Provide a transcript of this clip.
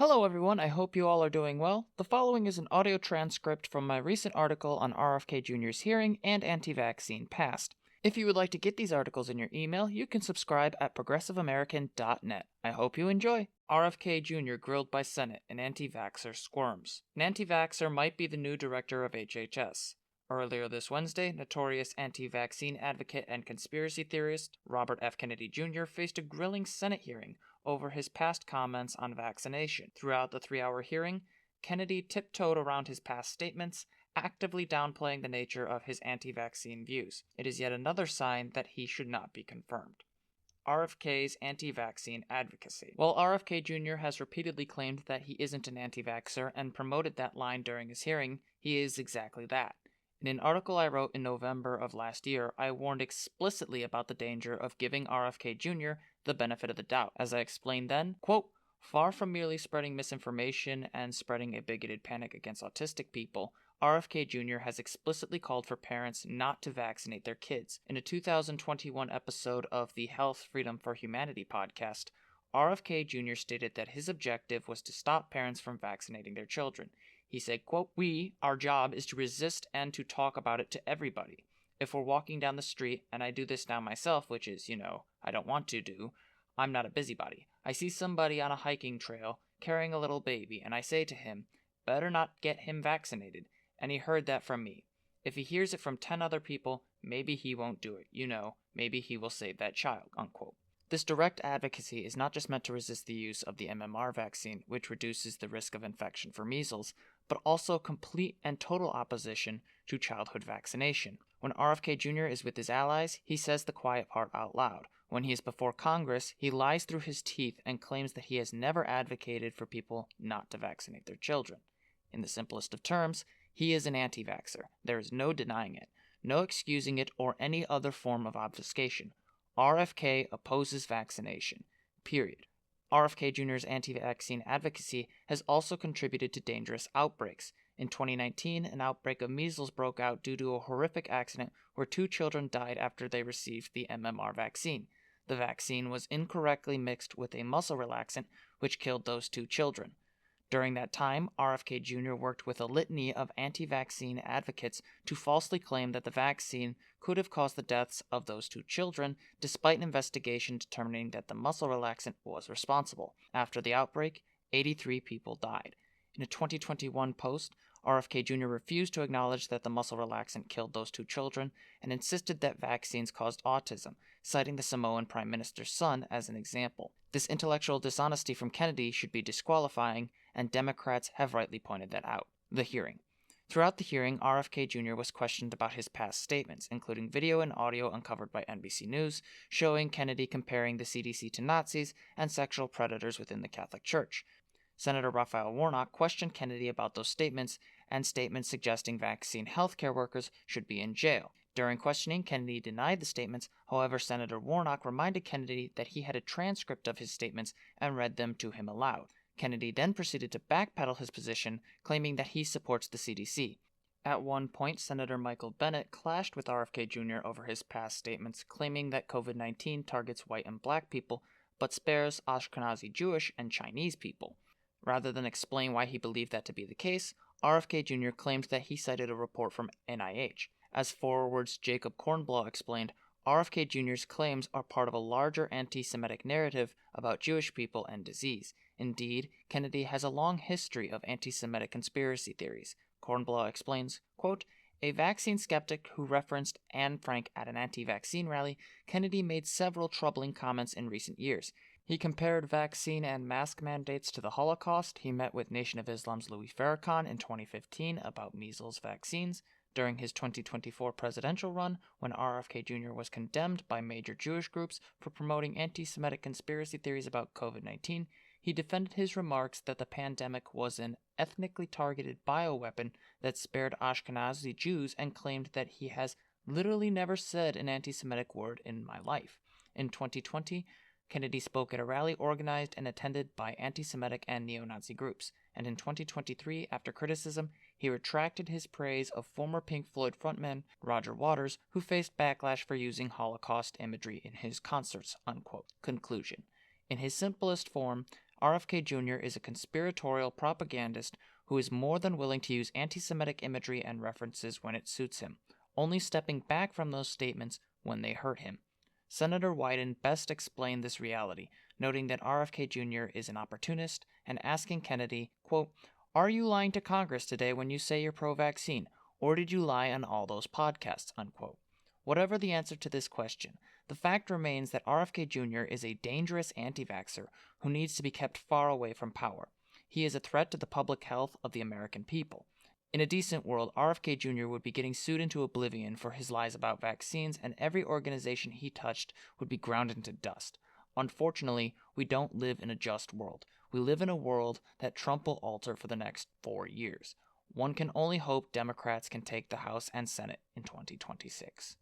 Hello everyone, I hope you all are doing well. The following is an audio transcript from my recent article on RFK Jr.'s hearing and anti-vaccine past. If you would like to get these articles in your email, you can subscribe at progressiveamerican.net. I hope you enjoy. RFK Jr. grilled by Senate, an anti-vaxxer squirms. An anti-vaxxer might be the new director of HHS. Earlier this Wednesday, notorious anti-vaccine advocate and conspiracy theorist Robert F. Kennedy Jr. faced a grilling Senate hearing over his past comments on vaccination. Throughout the 3-hour hearing, Kennedy tiptoed around his past statements, actively downplaying the nature of his anti-vaccine views. It is yet another sign that he should not be confirmed. RFK's anti-vaccine advocacy. While RFK Jr. has repeatedly claimed that he isn't an anti-vaxxer and promoted that line during his hearing, he is exactly that. In an article I wrote in November of last year, I warned explicitly about the danger of giving RFK Jr. the benefit of the doubt. As I explained then, quote, far from merely spreading misinformation and spreading a bigoted panic against autistic people, RFK Jr. has explicitly called for parents not to vaccinate their kids. In a 2021 episode of the Health Freedom for Humanity podcast, RFK Jr. stated that his objective was to stop parents from vaccinating their children. He said, quote, our job is to resist and to talk about it to everybody. If we're walking down the street, and I do this now myself, which is, I don't want to do, I'm not a busybody. I see somebody on a hiking trail carrying a little baby, and I say to him, better not get him vaccinated. And he heard that from me. If he hears it from 10 other people, maybe he won't do it. Maybe he will save that child, unquote. This direct advocacy is not just meant to resist the use of the MMR vaccine, which reduces the risk of infection for measles, but also complete and total opposition to childhood vaccination. When RFK Jr. is with his allies, he says the quiet part out loud. When he is before Congress, he lies through his teeth and claims that he has never advocated for people not to vaccinate their children. In the simplest of terms, he is an anti-vaxxer. There is no denying it, no excusing it, or any other form of obfuscation. RFK opposes vaccination. Period. RFK Jr.'s anti-vaccine advocacy has also contributed to dangerous outbreaks. In 2019, an outbreak of measles broke out due to a horrific accident where 2 children died after they received the MMR vaccine. The vaccine was incorrectly mixed with a muscle relaxant, which killed those 2 children. During that time, RFK Jr. worked with a litany of anti-vaccine advocates to falsely claim that the vaccine could have caused the deaths of those 2 children, despite an investigation determining that the muscle relaxant was responsible. After the outbreak, 83 people died. In a 2021 post, RFK Jr. refused to acknowledge that the muscle relaxant killed those 2 children and insisted that vaccines caused autism, citing the Samoan Prime Minister's son as an example. This intellectual dishonesty from Kennedy should be disqualifying, and Democrats have rightly pointed that out. The hearing. Throughout the hearing, RFK Jr. was questioned about his past statements, including video and audio uncovered by NBC News, showing Kennedy comparing the CDC to Nazis and sexual predators within the Catholic Church. Senator Raphael Warnock questioned Kennedy about those statements and statements suggesting vaccine healthcare workers should be in jail. During questioning, Kennedy denied the statements. However, Senator Warnock reminded Kennedy that he had a transcript of his statements and read them to him aloud. Kennedy then proceeded to backpedal his position, claiming that he supports the CDC. At one point, Senator Michael Bennet clashed with RFK Jr. over his past statements, claiming that COVID-19 targets white and black people, but spares Ashkenazi Jewish and Chinese people. Rather than explain why he believed that to be the case, RFK Jr. claimed that he cited a report from NIH. As Forward's Jacob Kornblau explained, RFK Jr.'s claims are part of a larger anti-Semitic narrative about Jewish people and disease. Indeed, Kennedy has a long history of anti-Semitic conspiracy theories. Kornblau explains, quote, a vaccine skeptic who referenced Anne Frank at an anti-vaccine rally, Kennedy made several troubling comments in recent years. He compared vaccine and mask mandates to the Holocaust. He met with Nation of Islam's Louis Farrakhan in 2015 about measles vaccines. During his 2024 presidential run, when RFK Jr. was condemned by major Jewish groups for promoting anti-Semitic conspiracy theories about COVID-19, he defended his remarks that the pandemic was an ethnically targeted bioweapon that spared Ashkenazi Jews and claimed that he has literally never said an anti-Semitic word in my life. In 2020, Kennedy spoke at a rally organized and attended by anti-Semitic and neo-Nazi groups, and in 2023, after criticism, he retracted his praise of former Pink Floyd frontman Roger Waters, who faced backlash for using Holocaust imagery in his concerts, unquote. Conclusion. In his simplest form, RFK Jr. is a conspiratorial propagandist who is more than willing to use anti-Semitic imagery and references when it suits him, only stepping back from those statements when they hurt him. Senator Wyden best explained this reality, noting that RFK Jr. is an opportunist and asking Kennedy, quote, "Are you lying to Congress today when you say you're pro-vaccine, or did you lie on all those podcasts?" unquote. Whatever the answer to this question, the fact remains that RFK Jr. is a dangerous anti-vaxxer who needs to be kept far away from power. He is a threat to the public health of the American people. In a decent world, RFK Jr. would be getting sued into oblivion for his lies about vaccines, and every organization he touched would be ground into dust. Unfortunately, we don't live in a just world. We live in a world that Trump will alter for the next 4 years. One can only hope Democrats can take the House and Senate in 2026.